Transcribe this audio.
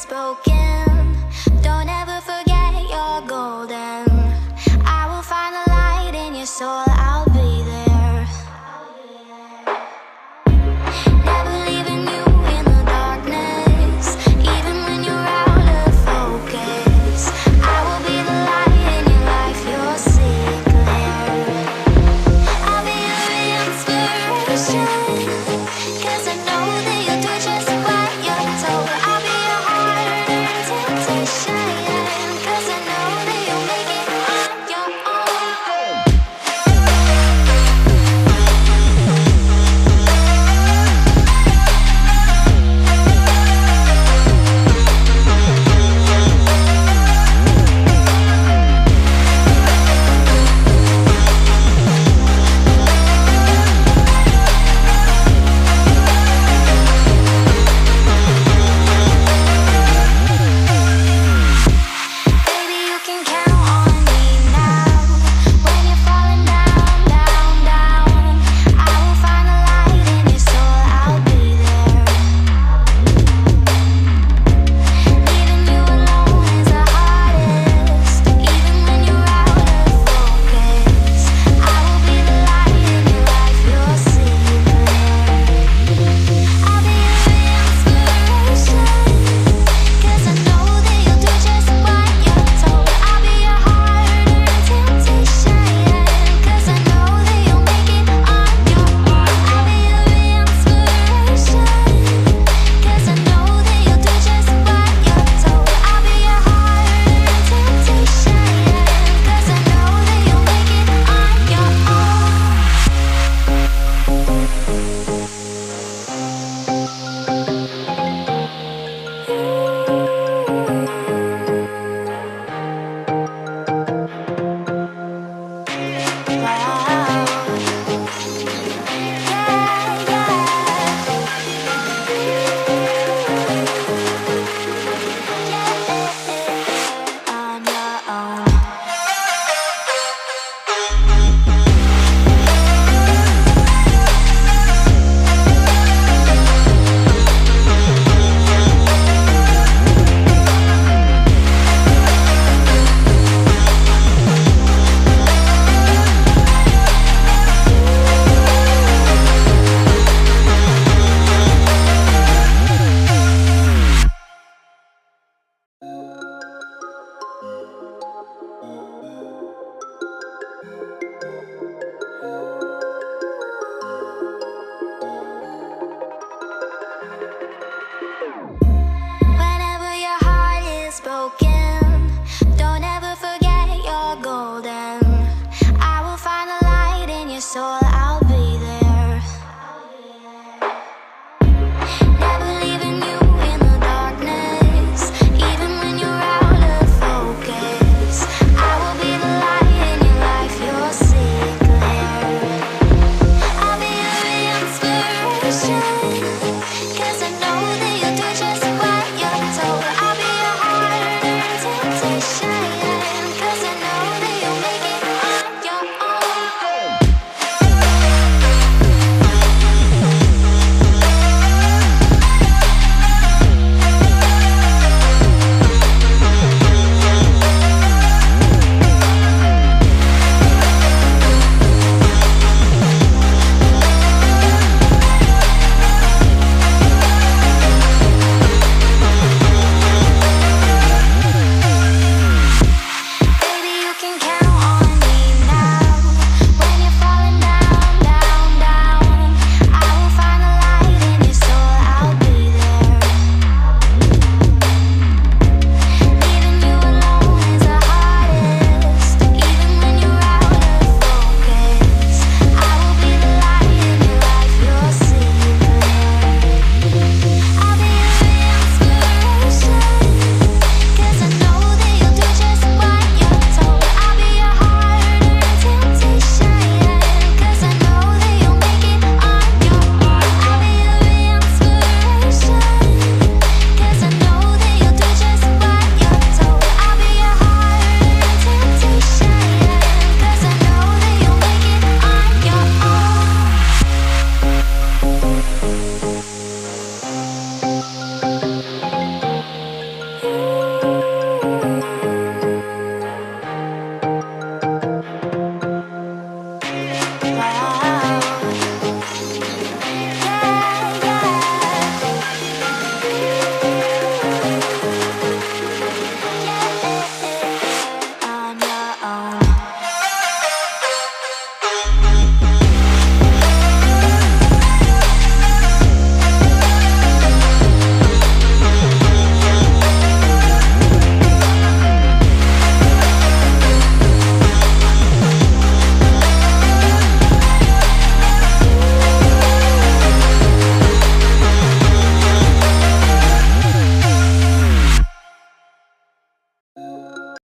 spoken. Don't ever forget you're golden. I will find the light in your soul, I'll be there. Never leaving you in the darkness, even when you're out of focus. I will be the light in your life, you'll see it clear. I'll be your inspiration, 'cause I know that you'll do just what you're told. I'll be your hard-earned temptation, 'cause I know that you'll make it on your own. Baby, you can count on me now. When you're falling down, down, down, I will find the light in your soul, I'll be there. Leaving you alone is the hardest, even when you're out of focus. I will be the light in your life, you'll see it clear. I'll be your inspiration, 'cause I know that you'll do just what you're told. I'll be your hard-earned temptation, 'cause I know that you'll make it on your own. I'll be your inspiration, 'cause I know that you'll do just what you're told. I'll be your hard-earned temptation, 'cause I know that you'll make it on your on your own. Whenever your heart is broken,